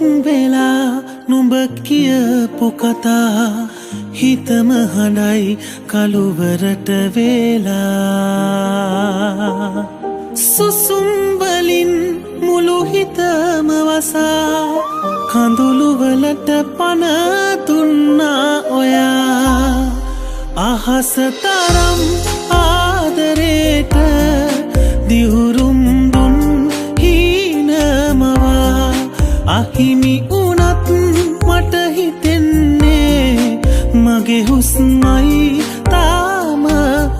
වෙලා නුඹ කියපු කතා හිතම හඬයි කළුවරට වෙලා සුසුම් වලින් මුළු හිතම වසා කඳුළු වලට පන දුන්නා ඔයා අහස තරම් ආදරේට දිවුරුම් දුන් හීනමවා අහිමි වුණත් මට හිතෙන්නේ මගේ හුස්මයි තාම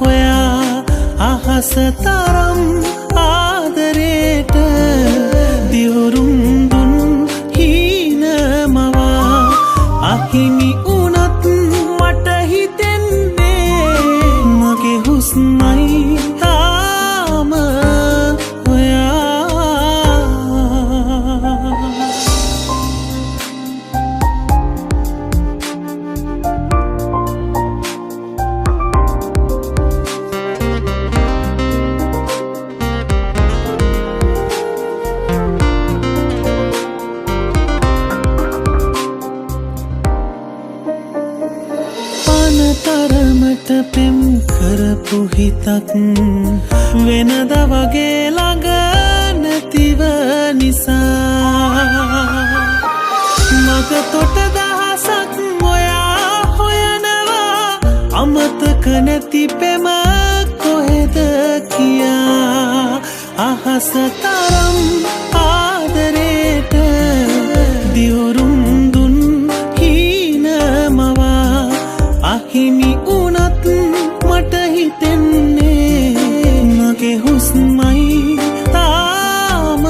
හොයා අහස තරම් ආදරේට දිවුරුම් දුන් හීනමවා අහිමි වුණත් මට හිතෙන්නේ මගේ හුස්මයි තාම තරමට පෙම් කරපු හිතක් වෙනද වගේ ළඟ නැතිව නිසා මග තොට දහසක් ඔයා හොයනවා අමතක නැති පෙම කොහෙද කියා අහස තරම් ආදරේට දිවුරුම් දුන් හීනමවා අහිමි වුණත් මට හිතෙන්නේ මගේ හුස්මයි තාම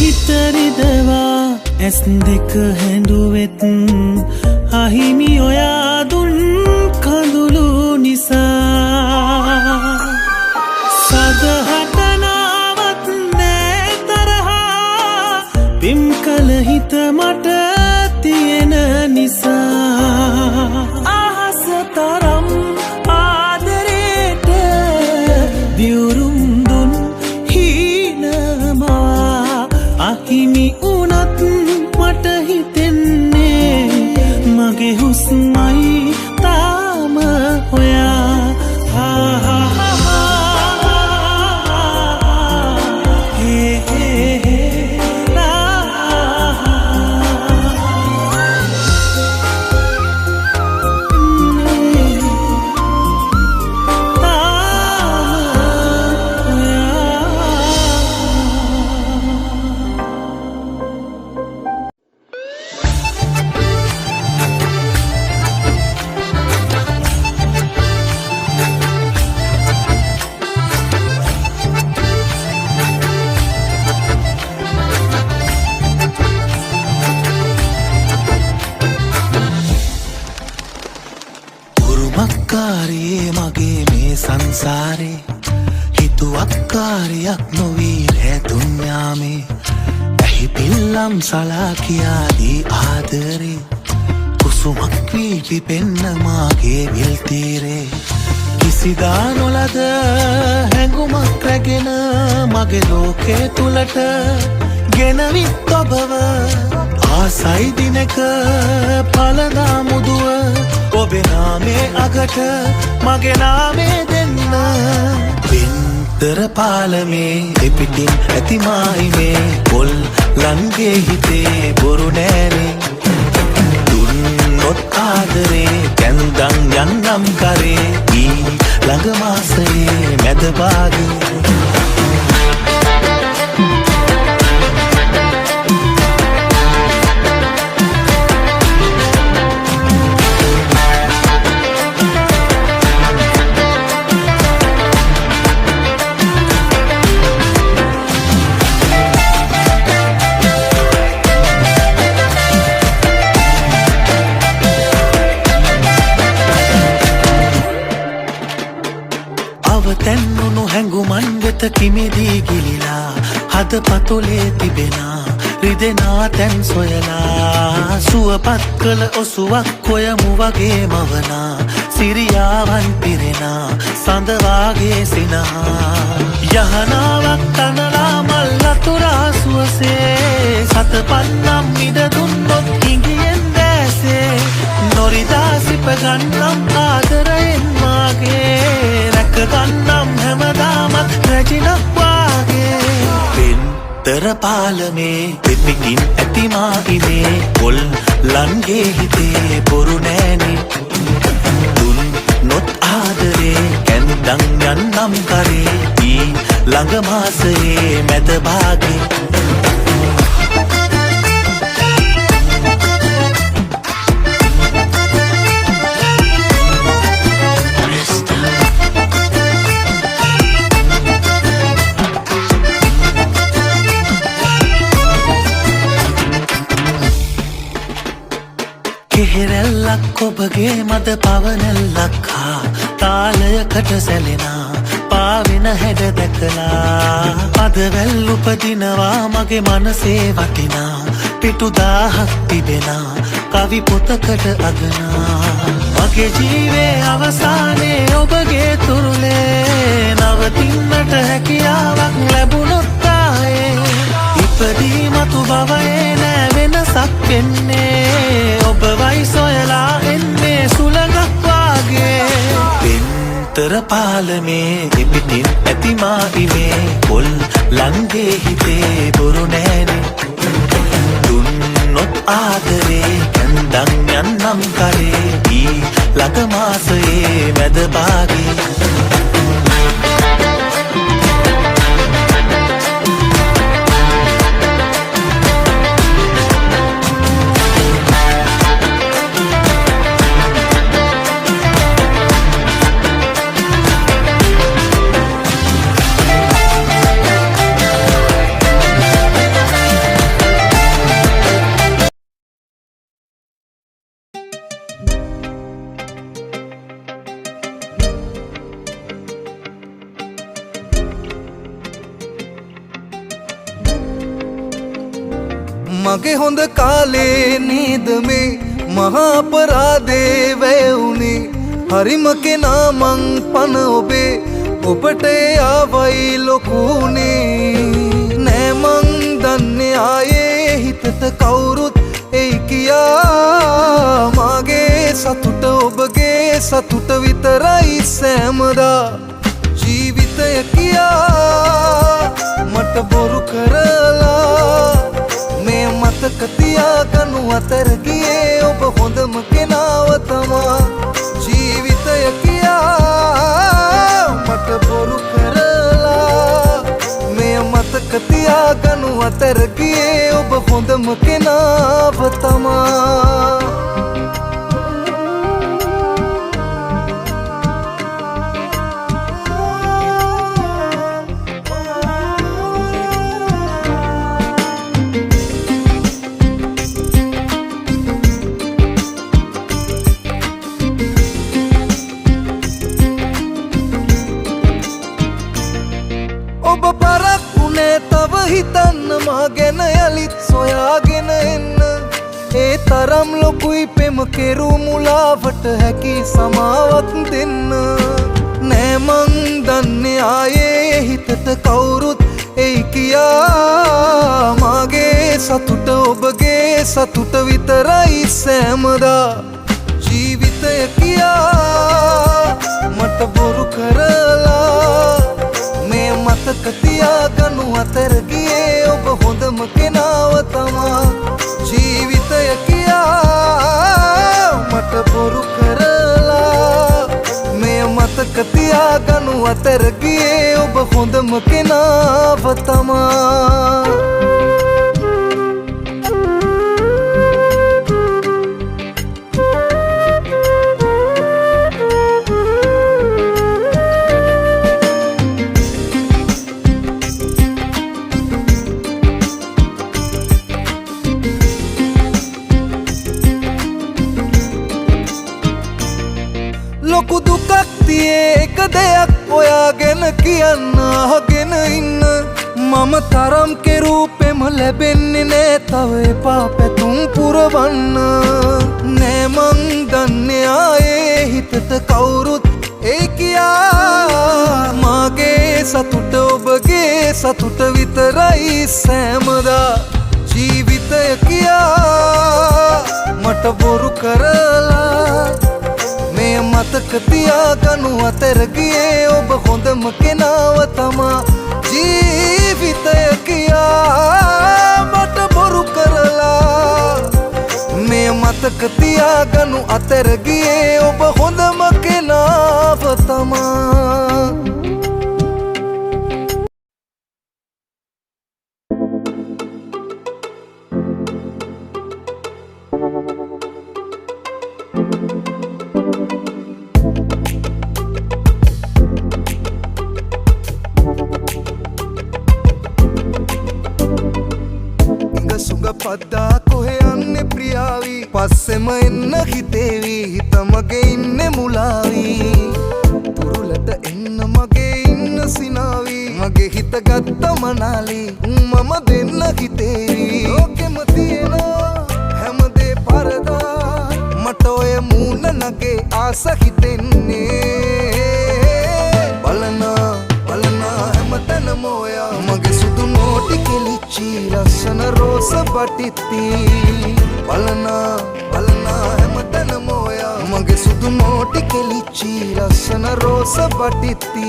හිතරිදවා ඇස් දෙක හැඬුවෙත් අහිමි ඔයා දුන් කඳුළු නිසා සදහටනාවත් නෑ තරහා පිම් කළ හිත මට තියෙන නිසා අහස තරම් ආදරේට දිවුරුම් දුන් හීනමවා අහිමි වුණත් මට හිතෙන්නේ මගේ හුස්මයි තාම හොයා මගේ මේ සංසාරේ හිතුවක්කාරයක් නොවී රෑ දුන්යාමේ ඇහි පිල්ලම් සලා කියාදී ආදරේ කුසුමක් වී පිපෙන්න මාගේ විල් තීරේ කිසිදා නොලද හැඟුමක් රැගෙන මගේ ලෝකේ තුලට ගෙනවිත් ඔබව ආසයි දිනක පළදා මුදුව ඔබේ නාමේ අගට මගේ නාමේ දෙන්න වින්තර පාලමේ එපිටින් ඇති මායිමේ පොල් ලන්ගේ හිතේ බොරු නෑනේ දුන්නොත් ආදරේ දැන්දන් යන්නම් කරේ ඊ ළඟ මාසයේ මැද භාගේ කිමිදී ගිලිලා හද පතුලේ තිබෙනා රිදෙනා තැන් සොයලා සුවපත් කළ ඔසුවක් කොයමු වගේ මවනා සිරියාවන් පිරෙනා සඳවාගේ සිනහා යහනාවක් තනලා මල් අතුරා සුවසේ සතපන්නම් මිද දුන්නොත් හිඟියෙන් දැසේ නොරිදා සිප ගන්නම් ආදරයෙන් මාගේ රැක ගන්නම් හැමදාමත් රැජිනක් වාගේ පෙන්තර පාලමේ පෙපිකින් ඇතිමා ඉනේ පොල් ලන්ගේ හිතේ බොරු නෑනේ දුන් නොත් ආදරේ කැන්දන් යන්නම් කරේ ඊ ළඟ මාසයේ මැද භාගේ කෙහෙරැල්ලක් ඔබගේ මද පවනැල්ලක් හා තාලයකට සැලෙනා පාවෙන හැඩ දැකලා පදවැල් උපදිනවා මගේ මනසේ වටිනා පිටුදාහක් තිබෙනා කවි පොතකට අගනා මගේ ජීවේ අවසානයේ ඔබගේ තුරුලේ නවතින්නට හැකියාවක් ලැබුණොත් ආයේ ඉපදී මතු භවයේ නෑ වෙනසක් වෙන්නේ ඔබවයි සොයලා එන්නේ සුළඟක් වාගේ පෙන්තර පාලමේ දෙපිටින් ඇතිමා ඉමේ පොල් ලන්ගේ හිතේ බොරු නෑනේ දුන්නොත් ආදරේ කැන්දන් යන්නම් කරේ ඊ ළඟ මාසයේ මැද භාගේ මගේ හොඳ කාලේ නේද මේ මහා අපරාධේ වැයුනේ හරිම කෙනා මං පන ඔබේ ඔබට ආවයි ලොකුනේ නෑ මං දන්නේ ආයේ හිතට කවුරුත් එයි කියා මගේ සතුට ඔබගේ සතුට විතරයි සෑමදා ජීවිතය කියා මට බොරු කරලා මතක තියාගනු අතර ගියේ ඔබ හොඳම කෙනාව තමා ජීවිතය කියා මට බොරු කරලා මෙය මතක තියාගනු අතර ගියේ ඔබ හොඳම කෙනාව තමා ඔබ පරක් වුණේ තව හිතන්න මා ගැන යලිත් සොයාගෙන එන්න ඒ තරම් ලොකුයි පෙම කෙරු මුලාවට හැකි සමාවක් දෙන්න නෑ මං දන්නේ ආයේ හිතට කවුරුත් එයි කියා මගේ සතුට ඔබගේ සතුට විතරයි සෑමදා ජීවිතය කියා මට බොරු කරලා මතක තියාගනු අතර ගියේ ඔබ හොඳම කෙනාව තමා ජීවිතය කියා මට බොරු කරලා මෙය මතක තියාගනු අතර ගියේ ඔබ හොඳම කෙනාව තමා ලොකු දුකක් තියේ එක දෙයක් ඔයාගෙන කියන්න අහගෙන මම තරම් කෙරූපෙම ලැබෙන්නේ නෑ තව එපා පැතුම් පුරවන්න නෑ මං දන්නේ ආයේ හිතට කවුරුත් ඒ කියා මගේ සතුට ඔබගේ සතුට විතරයි සෑමදා ජීවිතය කියා මට බොරු කරලා මේ මතක තියාගනු අතර ගියේ ඔබ හොඳම කෙනාව තමා ජීවිතය කියා මට බොරු කරලා මේ මතක තියාගනු අතර ගියේ ඔබ හොඳම කෙනාව තමා පද්දා කොහෙ යන්නේ ප්‍රියාවී පස්සෙම එන්න හිතේවි හිත මගේ ඉන්නේ මුලාවී තුරුලට එන්න මගේ ඉන්න සිනාවී මගේ හිත ගත්ත මනාලි මම දෙන්න හිතේවි ලෝකෙම තියෙන හැමදේ පරදා මට ඔය මූණ නගේ ආස හිතෙන්නේ බලන හැමතැනම ඔයා මගේ සුදු නෝටි කෙලිච්චි ලස්සන රෝස බටිත්ති බලන හැමතැනම ඔයා මගේ සුදු නෝටි කෙලිච්චි ලස්සන රෝස බටිත්ති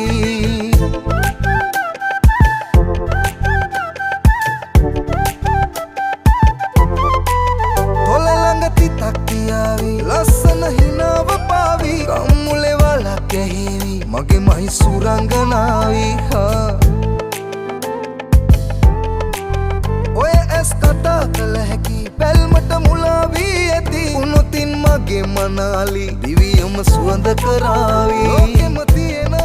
තොල ළඟ තිතක් තියාවි ලස්සන හිනාව පාවි කම්මුලේ වලක් ඇහිවි මගේ මහි සුරංගනාවි ඔය ඇස් කතා කළ හැකි පැල්මට මුලාවී ඇති උනොතින් මගේ මනාලි දිවියම සුවඳ කරාවි ලෝකෙම තියෙන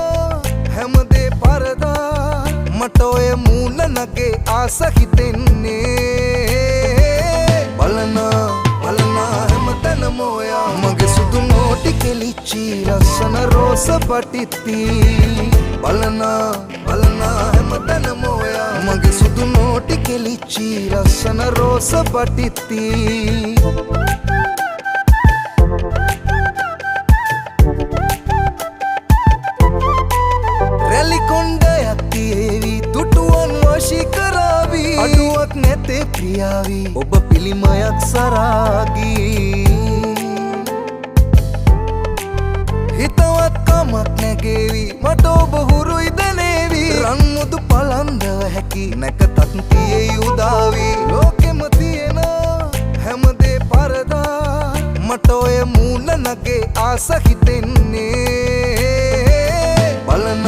හැමදේ පරදා මට ඔය මූණ නගේ ආස හිතෙන්නේ බලන හැමතැනම ඔයා මගේ සුදු නෝටි කෙලිච්චි ලස්සන රෝස බටිත්ති බලන හැමතැනම ඔයා මගේ සුදු නෝටි කෙලිච්චි ලස්සන රෝස බටිත්ති රැලි කොණ්ඩයක් තියේවි දුටුවන් වශී කරාවි අඩුවක් නැතේ ප්‍රියාවි ඔබ පිළිමයක් සරාගී හිතවත් කමක් නැගේවි මට ඔබ හුරුයි දැනේවි රන්මුදු පලන්දව හැකි නැකතත් තියේ උදාවි ලෝකෙම තියෙන හැමදේ පරදා මට ඔය මූණ නගේ ආස හිතෙන්නේ බලන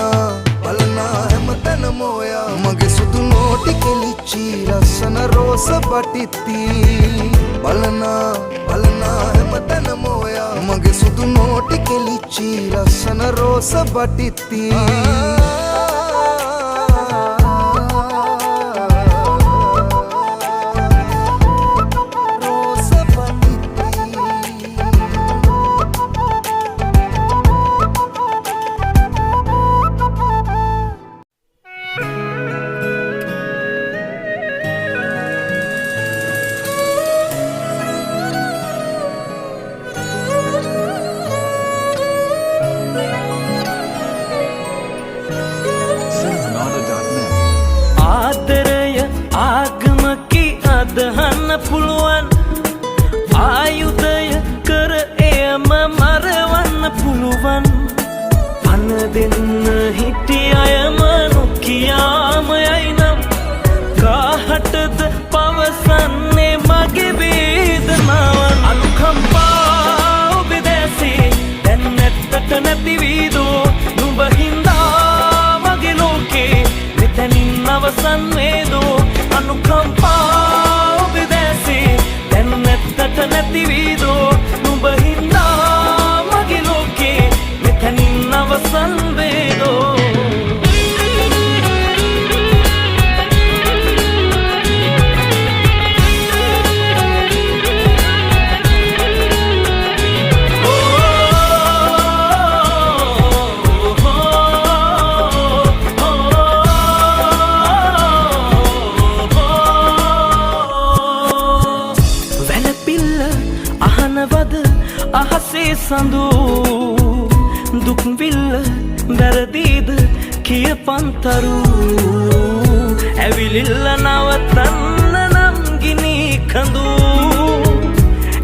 හැමතැනම ඔයා මගේ සුදු නෝටි කෙලිච්චි ලස්සන රෝස බටිත්ති බලන හැමතැනම ඔයා මගේ සුදු නෝටි කෙලිච්චි ලස්සන රෝස බටිත්ති අදහන්න පුළුවන් ආයුධය කර එයම මරවන්න පුළුවන් පන දෙන්න හිටි අයම නොකියාම යයි නම් කාහටද පවසන්නේ මගේ වේදනාවන් අනුකම්පා ඔබේ දැසේ දැන් නැත්තට නැතිවීදෝ නුඹ හින්දා මගේ ලෝකේ මෙතනින් අවසන් වේදෝ අනුකම්පා නැතිවීදෝ නුඹ හින්දා මගේ ලෝකේ මෙතනින් අවසන් වේදෝ සඳු දුක් විල්ල වැරදීද කියපන්තරු ඇවිලිල්ල නවතන්න නම් ගිනි කඳු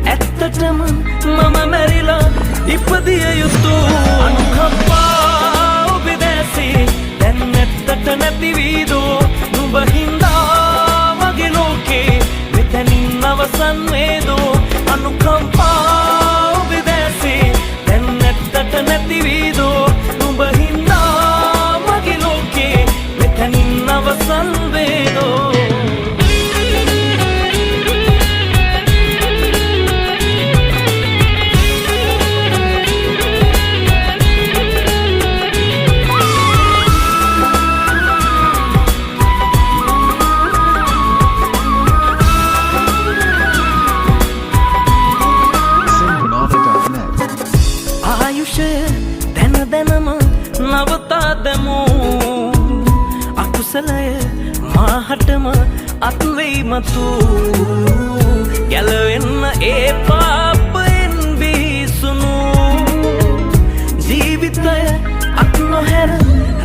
ඇත්තටම මම මැරිලා ඉපදිය යුතු අනුකම්පා ඔබේ දැසේ දැන් ඇත්තට නැති වීදෝ නුඹ හින්දා මගේ ලෝකේ මෙතනින් අවසන් වේදෝ අනුකම්පා ඔබේ දැසේ දැන් ඇත්තට නැති වීදෝ නුඹ හින්දා මගේ ලෝකේ මෙතනින් අවසන් වේදෝ නවතාදමු අකුසලය මාහටම අත්වෙයි මතු ගැලවෙන්න ඒ පාපයෙන් බිහිසුණු ජීවිතය අත් නොහැර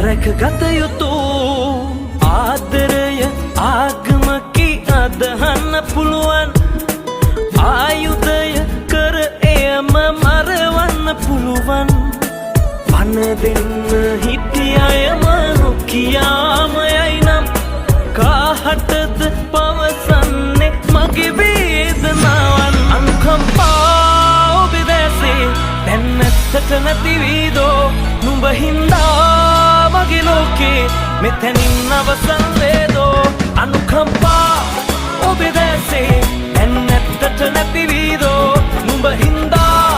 රැකගත යුතු ආදරය ආගමකි අදහන්න පුළුවන් ආයුධය කර එයම මරවන්න පුළුවන් පන දෙන්න හිටියයම නොකියාමයයි නම් කාහටද පවසන්නේ මගේ වේදනාවන් අනුකම්පා ඔබේ දැසේ දැන් ඇත්තට නැති වීදෝ නුඹ හින්දා මගේ ලෝකේ මෙතනින් අවසන් වේදෝ අනුකම්පා ඔබේ දැසේ දැන් ඇත්තට නැති වීදෝ නුඹ හින්දා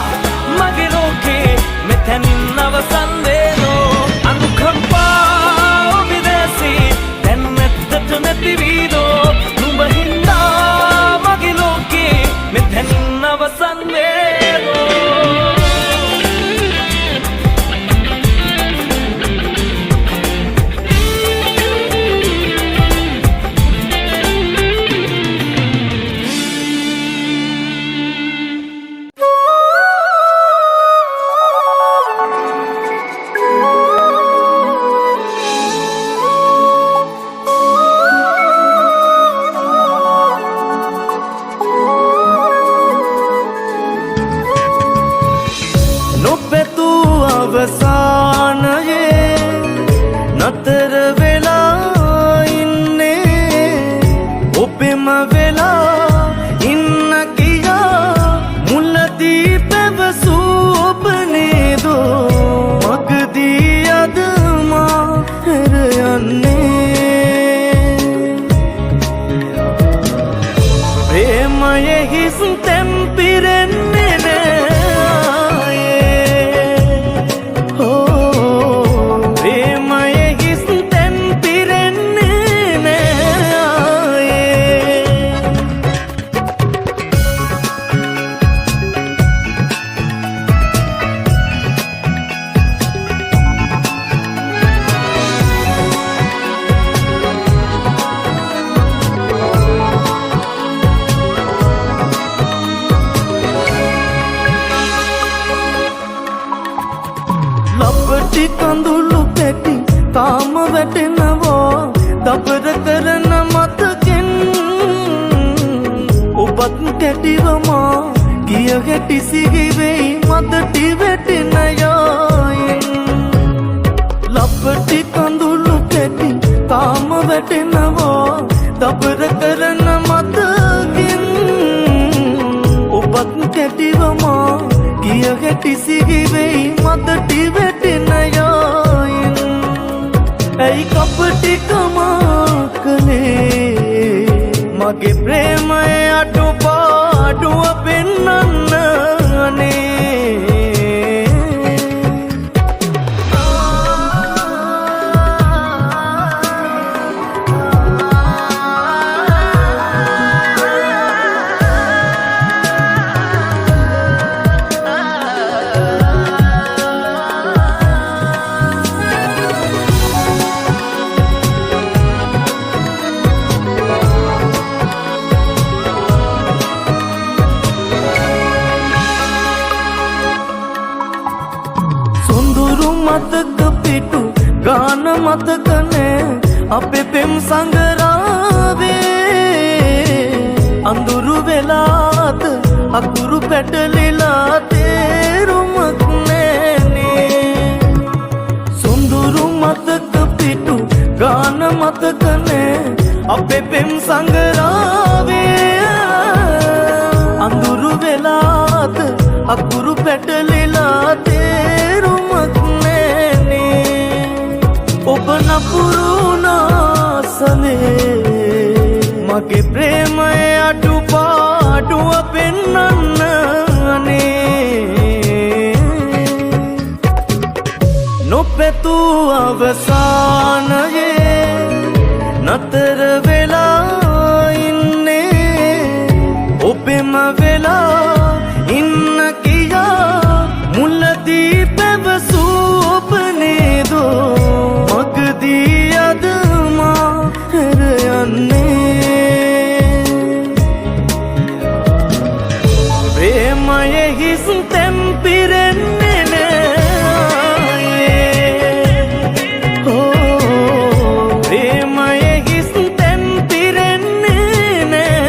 මගේ ලෝකේ මෙතනින් අවසන් වේදෝ අනුකම්පා ඔබේ දැසේ දැන් ඇත්තට නැති වීදෝ නුඹ හින්දා මගේ ලෝකේ මෙතනින් අවසන් වේදෝ නතර වෙලා ඉන්නේ ඔබෙම වෙලා ඉන්න කියා මුලදී පැවසූ ඔබ නේදෝ මගදී අද මා හැර යන්නේ ප්‍රේමයේ හිස් තැන් පිරෙන්නේ නෑ ලපටි කඳුළු පැටි තාම වැටෙනවා දබර කරන මතකෙන් ඔබත් කැටිවමා ගිය ගැටි සිහිවෙයි මදටි වැටෙන යායෙන් ලපටි කඳුළු පැටි තාම වැටෙනවා දබර කරන මතකෙන් ඔබත් කැටිවමා ගිය ගැටි සිහිවෙයි මදටි වැටෙන යායෙන් ඇයි කපටිකමා කළේ මගේ ප්‍රේමය අඩුපාඩුව පෙන්නන්න අනේ මතක පිටු ගාන මතකනේ අපේ පෙම් සංගරාවේ අඳුරු වෙලාද අකුරු පැටලිලා තේරුමක් නෑනේ සොඳුරු මතක පිටු ගාන මතකනේ අපේ පෙම් සංගරාවේ අඳුරු වෙලාද අකුරු පැටලිලා තේරුමක් නෑනේ ඔබ නපුරුනාසනේ මගේ ප්‍රේමය අඩුපාඩුව පෙන්නන්න අනේ නොපැතූ අවසානයේ නතර වෙලා ඉන්නේ ඔබෙම වෙලා ඉන්න කියා මුලදී පැවසූ ඔබ නේදෝ මගදී අද මා හැර යන්නේ ප්‍රේමයේ හිස් තැන් පිරෙන්නේ නෑ ප්‍රේමයේ හිස් තැන් පිරෙන්නේ නෑ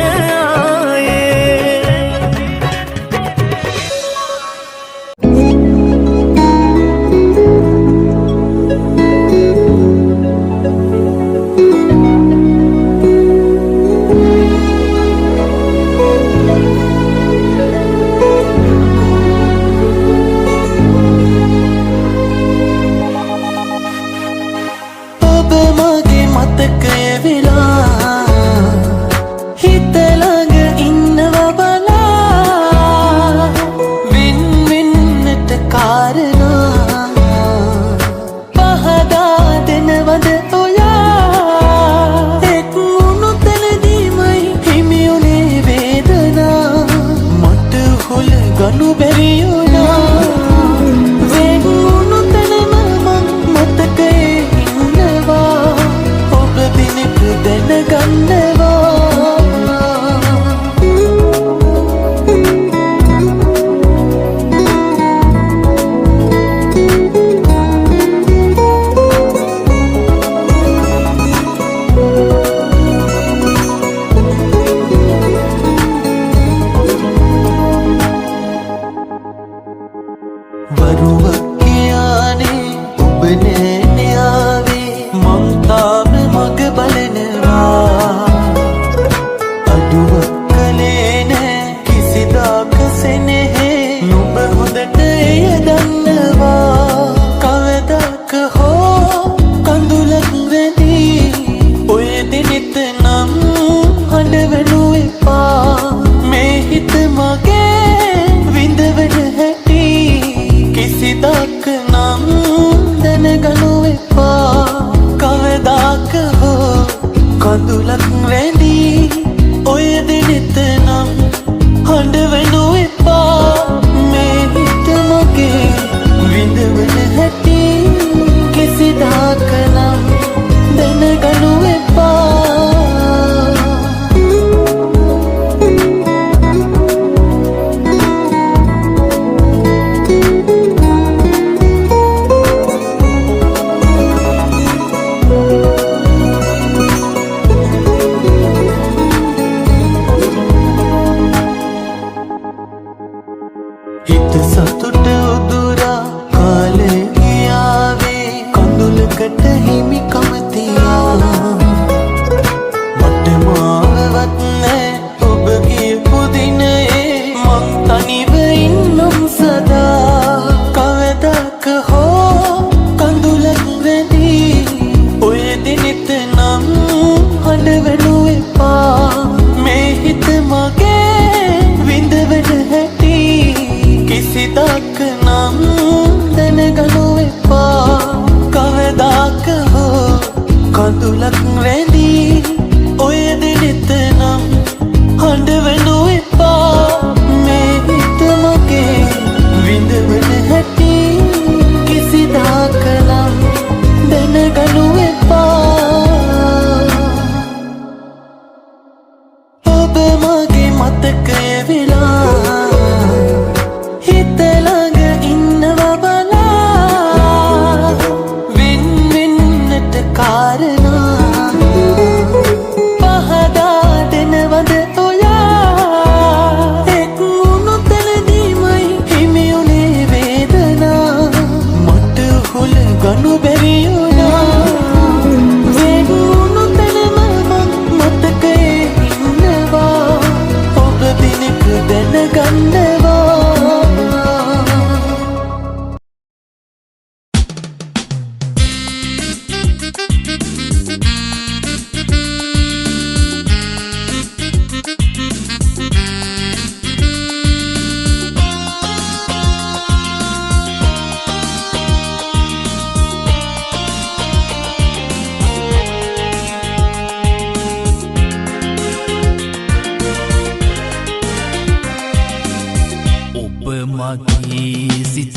මගේ සිත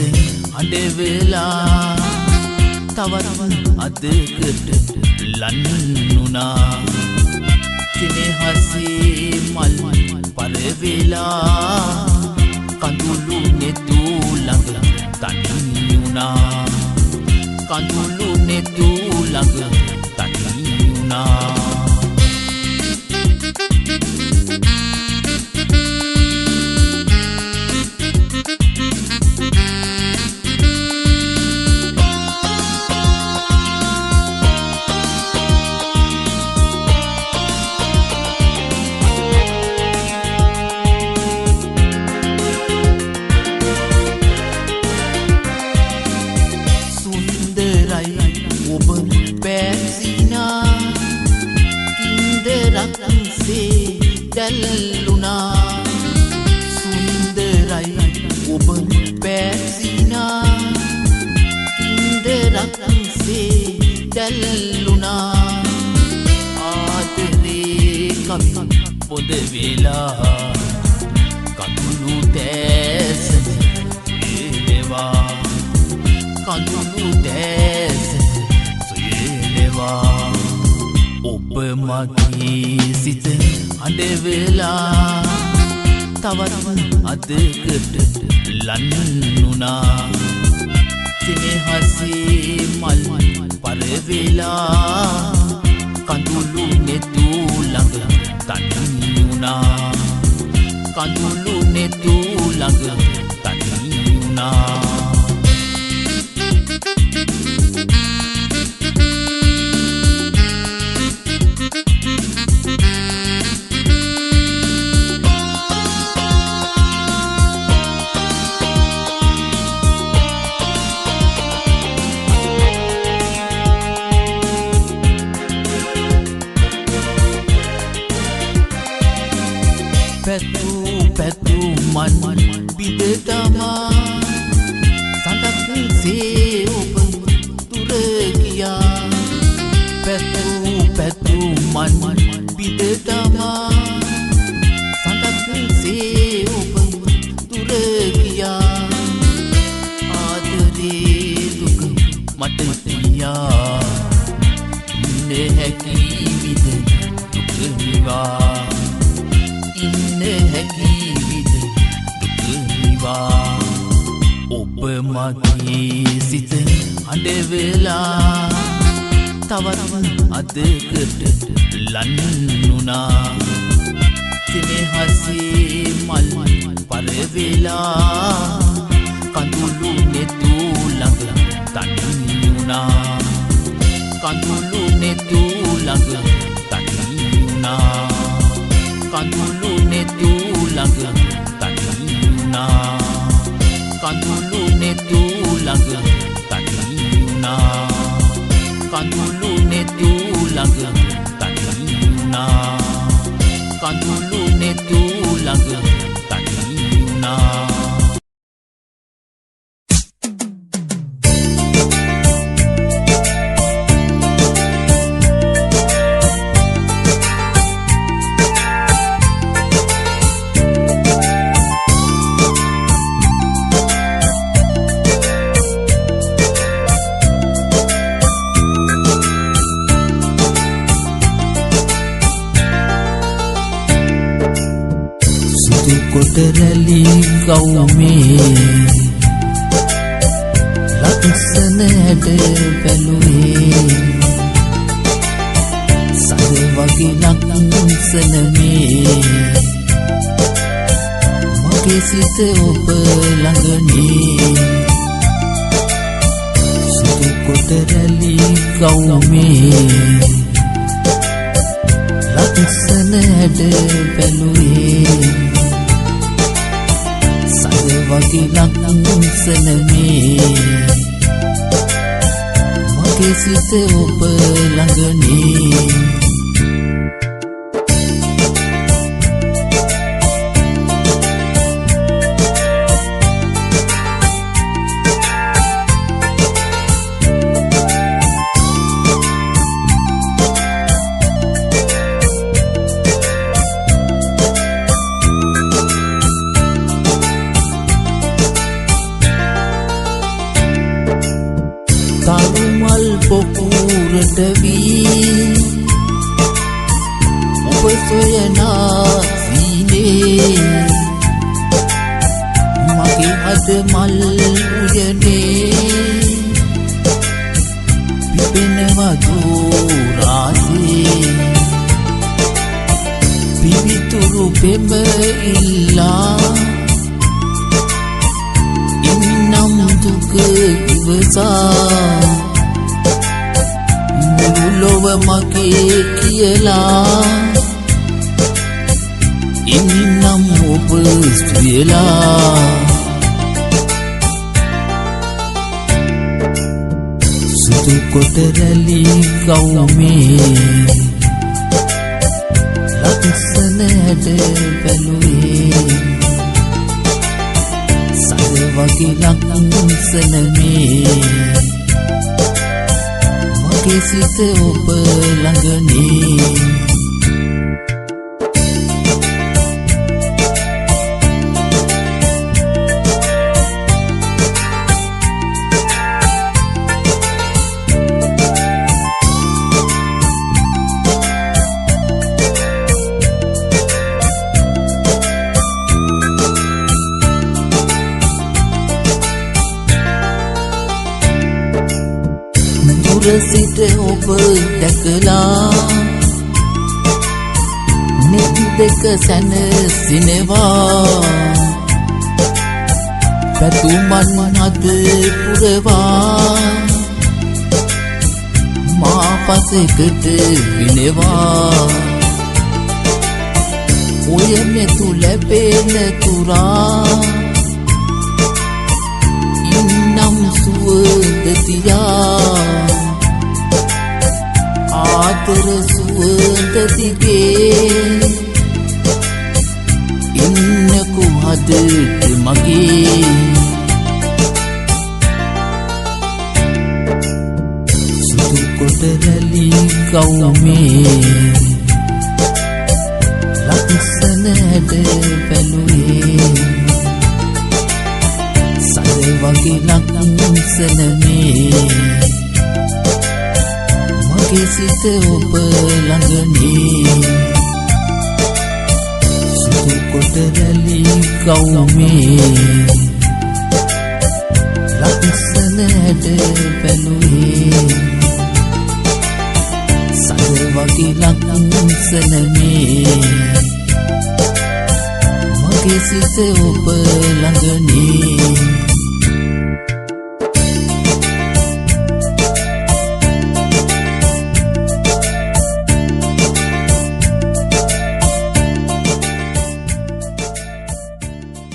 අඬ වෙලා තවත් අදකට ලන්නුනා කෙනෙහසේ මල් පරවෙලා කඳුළු නෙතු ළඟ තනියුනා කඳුළු නෙතු ළඟ තනියුනා දැල්ලුනා සුන්දරයි ඔබ පැසිනා කින්දරක්සේ දැල්ලුනා ආදරේ කවි පොද වෙලා කඳුළු දැසන සුයලෙවා කඳුළු දැසන සුයලෙවා ඔබ මගේ සිත අඬ වෙලා තවත් අදකට ලන්නුනා කෙනෙහසේ මල් පරවෙලා කඳුළු නෙතු ළඟ තනියුනා කඳුළු නෙතු ළඟ තනියුනා පැතු මන් බිදතමා සඳක්සේ ඔබ දුර ගියා පැතු මන් බිදතමා සඳක්සේ ඔබ දුර ගියා ආදරේ දුක මට තියා ඉන්න හැකි විද දුක නිවා ඔබ මගේ සිත අඬ වෙලා තවත් අදකට ලන්නුනා කෙනෙහසේ මල් පරවෙලා කඳුළු නෙතු ළඟ තනියුනා කඳුළු නෙතු ළඟ තනියුනා කඳුළු නෙතු ළඟ තනියුනා කඳුළු නෙතු ළඟ තනියුනා කඳුළු නෙතු ළඟ තනියුනා කඳුළු නෙතු ළඟ තනියුනා කොටරැලි ගවුමේ ලක්ෂණ හැඩ බැලුවේ සද වගේ ලක්ෂණ මේ මගේ සිත ඔබ ළඟනේ සුදු කොටරැලි ගවුමේ ලක්ෂණ හැඩ බැලුවේ වගේ ලක්ෂණ මේ මගේ සිත ඔබ ළඟනේ පොකුරට වී ඔබ සොයනා සීනේ මගේ හද මල් උයනේ පිපෙනවා දෝරාසේ පිවිතුරු පෙම ඉල්ලා ඉන්නම් දුක ඉවසා මුළු ලොව මගේ කියලා ඉන්නම් ඔබ සුවලා සුදු කොට රැලි ගවුමේ ලක්ෂණ හැඩ බැලුවේ සද වගේ ලක්ෂණ මේ මගේ සිත ඔබ ළඟනේ සිට ඔබ දැකලා නෙත් දෙක සැනසෙනවා පැතුමන් හද පුරවා මා පසෙකට විනවා ඔය මෙතු ලැබෙන තුරා ඉන්නම් සුවඳ තියා ආදර සුවඳ දිගේ ඉන්නකු හදට මගේ සුදු කොට රැලි ගවුමේ ලක්ෂණ හැඩ බැලුවේ සද වගේ ලක්ෂණ මේ මගේ සිත ඔබ ළඟනේ සුදු කොට රැලි ගවුමේ ලක්ෂණ හැඩ බැලුවේ සද වගේ ලක්ෂණ මේ මගේ සිත ඔබ ළඟනේ